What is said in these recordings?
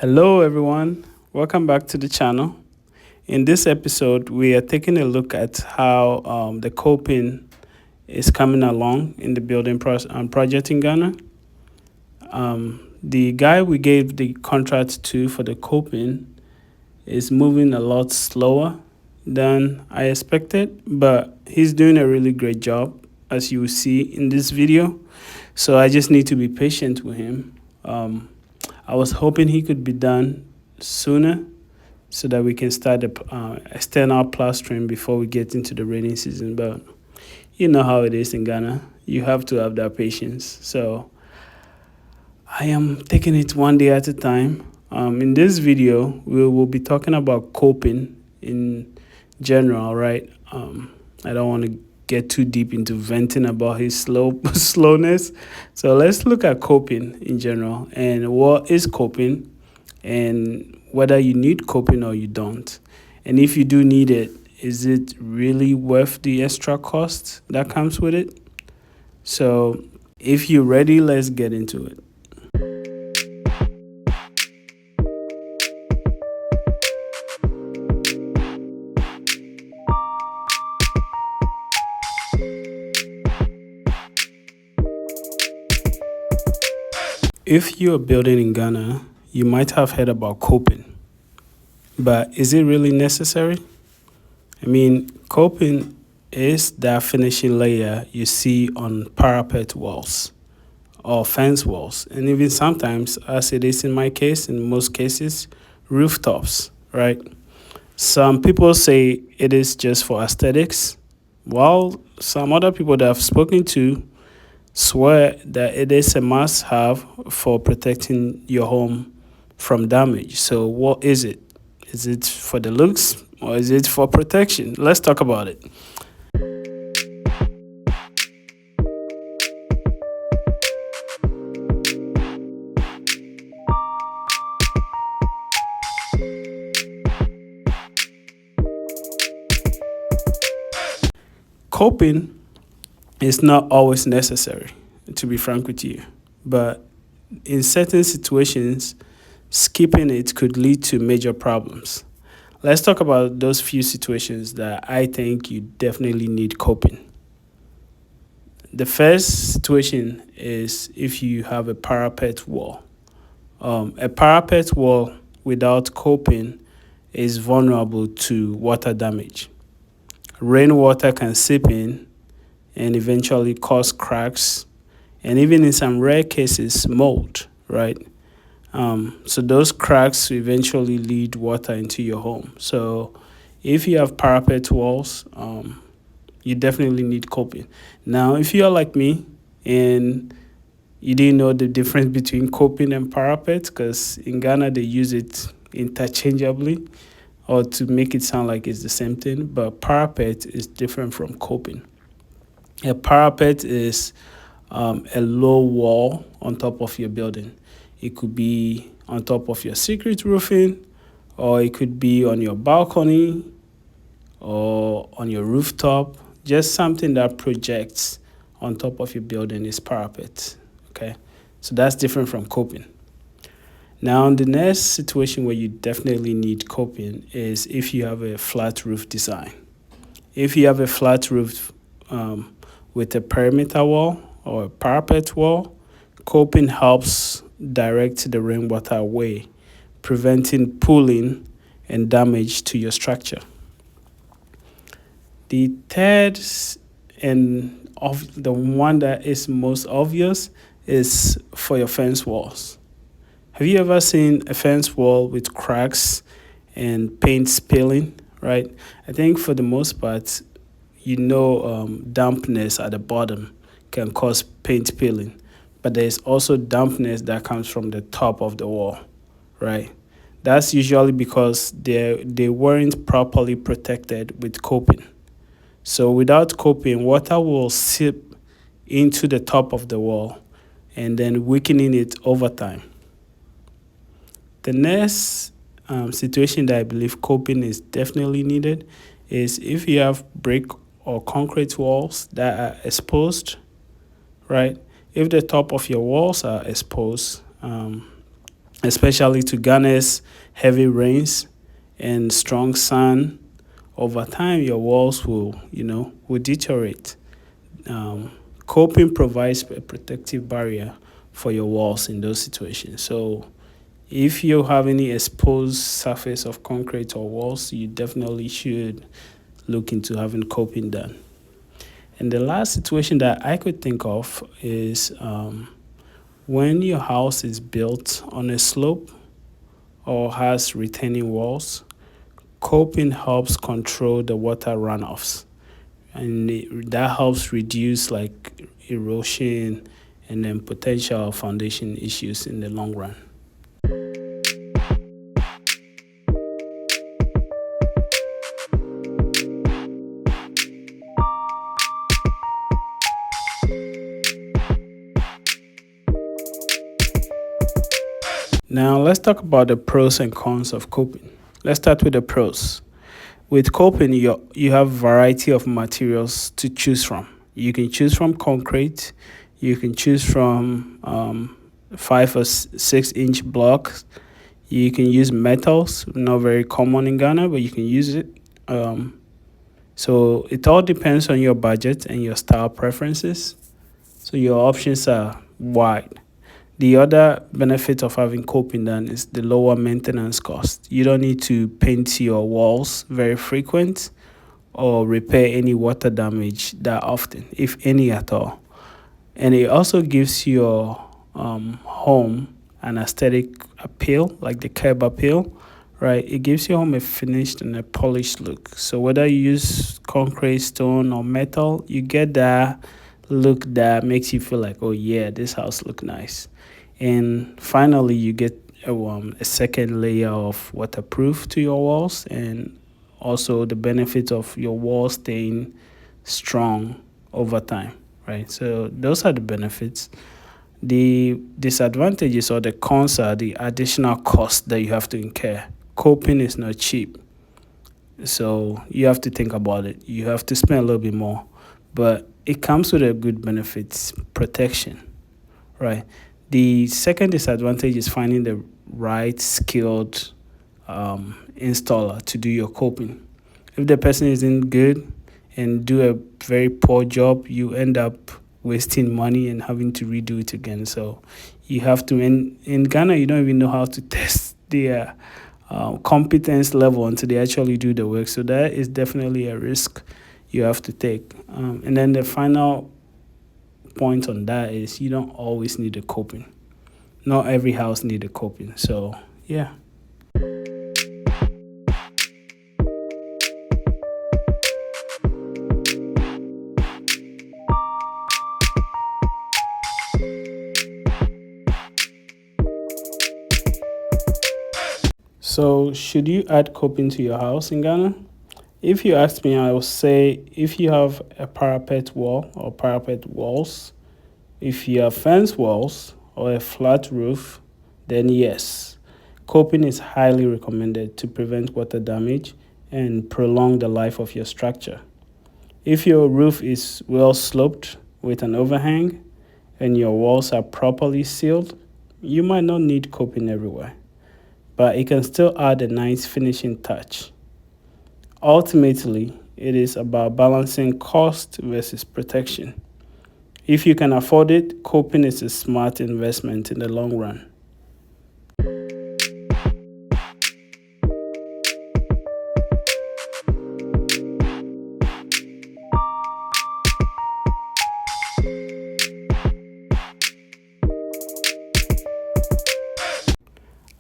Hello, everyone. Welcome back to the channel. In this episode, we are taking a look at how the coping is coming along in the building project in Ghana. The guy we gave the contract to for the coping is moving a lot slower than I expected, but he's doing a really great job, as you will see in this video. So I just need to be patient with him. I was hoping he could be done sooner so that we can start the external plastering before we get into the rainy season. But you know how it is in Ghana. You have to have that patience. So I am taking it one day at a time. In this video, we will be talking about coping in general, right? I don't want to get too deep into venting about his slowness. So let's look at coping in general and what is coping and whether you need coping or you don't. And if you do need it, is it really worth the extra cost that comes with it? So if you're ready, let's get into it. If you're building in Ghana, you might have heard about coping, but is it really necessary? I mean, coping is that finishing layer you see on parapet walls or fence walls, and even sometimes, as it is in my case, in most cases, rooftops, right? Some people say it is just for aesthetics, while some other people that I've spoken to swear that it is a must have for protecting your home from damage. So, what is it? Is it for the looks or is it for protection? Let's talk about it. Coping is not always necessary, to be frank with you, but in certain situations, skipping it could lead to major problems. Let's talk about those few situations that I think you definitely need coping. The first situation is if you have a parapet wall. A parapet wall without coping is vulnerable to water damage. Rainwater can seep in and eventually cause cracks, and even in some rare cases, mold, right? So those cracks eventually lead water into your home. So if you have parapet walls, you definitely need coping. Now, if you're like me and you didn't know the difference between coping and parapet, because in Ghana they use it interchangeably or to make it sound like it's the same thing, but parapet is different from coping. A parapet is a low wall on top of your building. It could be on top of your secret roofing, or it could be on your balcony or on your rooftop. Just something that projects on top of your building is parapet. Okay, so that's different from coping. Now, the next situation where you definitely need coping is if you have a flat roof design. If you have a flat roof with a perimeter wall or a parapet wall, coping helps direct the rainwater away, preventing pooling and damage to your structure. The third and of the one that is most obvious is for your fence walls. Have you ever seen a fence wall with cracks and paint spilling, right? I think for the most part, dampness at the bottom can cause paint peeling, but there's also dampness that comes from the top of the wall, right? That's usually because they weren't properly protected with coping. So without coping, water will seep into the top of the wall and then weakening it over time. The next situation that I believe coping is definitely needed is if you have brick or concrete walls that are exposed, right? If the top of your walls are exposed, especially to Ghana's heavy rains and strong sun. Over time, your walls will deteriorate. Um, Coping provides a protective barrier for your walls in those situations. So, if you have any exposed surface of concrete or walls, you definitely should look into having coping done. And the last situation that I could think of is when your house is built on a slope or has retaining walls, coping helps control the water runoffs, and that helps reduce like erosion and then potential foundation issues in the long run. Now let's talk about the pros and cons of coping. Let's start with the pros. With coping, you have a variety of materials to choose from. You can choose from concrete, you can choose from 5 or 6 inch blocks, you can use metals, not very common in Ghana, but you can use it. So it all depends on your budget and your style preferences. So your options are wide. The other benefit of having coping done is the lower maintenance cost. You don't need to paint your walls very frequent or repair any water damage that often, if any at all. And it also gives your home an aesthetic appeal, like the curb appeal, right? It gives your home a finished and a polished look. So whether you use concrete, stone, or metal, you get that look that makes you feel like, oh yeah, this house look nice. And finally, you get a second layer of waterproof to your walls, and also the benefit of your walls staying strong over time, right? So those are the benefits. The disadvantages or the cons are the additional cost that you have to incur. Coping is not cheap, so you have to think about it. You have to spend a little bit more, but it comes with a good benefits protection, right? The second disadvantage is finding the right skilled installer to do your coping. If the person isn't good and do a very poor job, you end up wasting money and having to redo it again. So you have to, in Ghana, you don't even know how to test their competence level until they actually do the work. So that is definitely a risk you have to take. And then the final point on that is you don't always need a coping. Not every house need a coping. So yeah. So should you add coping to your house in Ghana? If you ask me, I will say if you have a parapet wall or parapet walls, if you have fence walls or a flat roof, then yes, coping is highly recommended to prevent water damage and prolong the life of your structure. If your roof is well sloped with an overhang and your walls are properly sealed, you might not need coping everywhere, but it can still add a nice finishing touch. Ultimately, it is about balancing cost versus protection. If you can afford it, coping is a smart investment in the long run.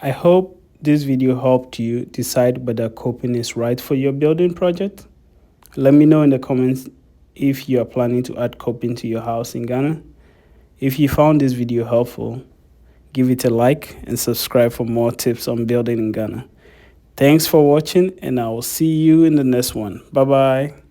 I hope this video helped you decide whether coping is right for your building project. Let me know in the comments if you are planning to add coping to your house in Ghana. If you found this video helpful, give it a like and subscribe for more tips on building in Ghana. Thanks for watching, and I will see you in the next one. Bye bye.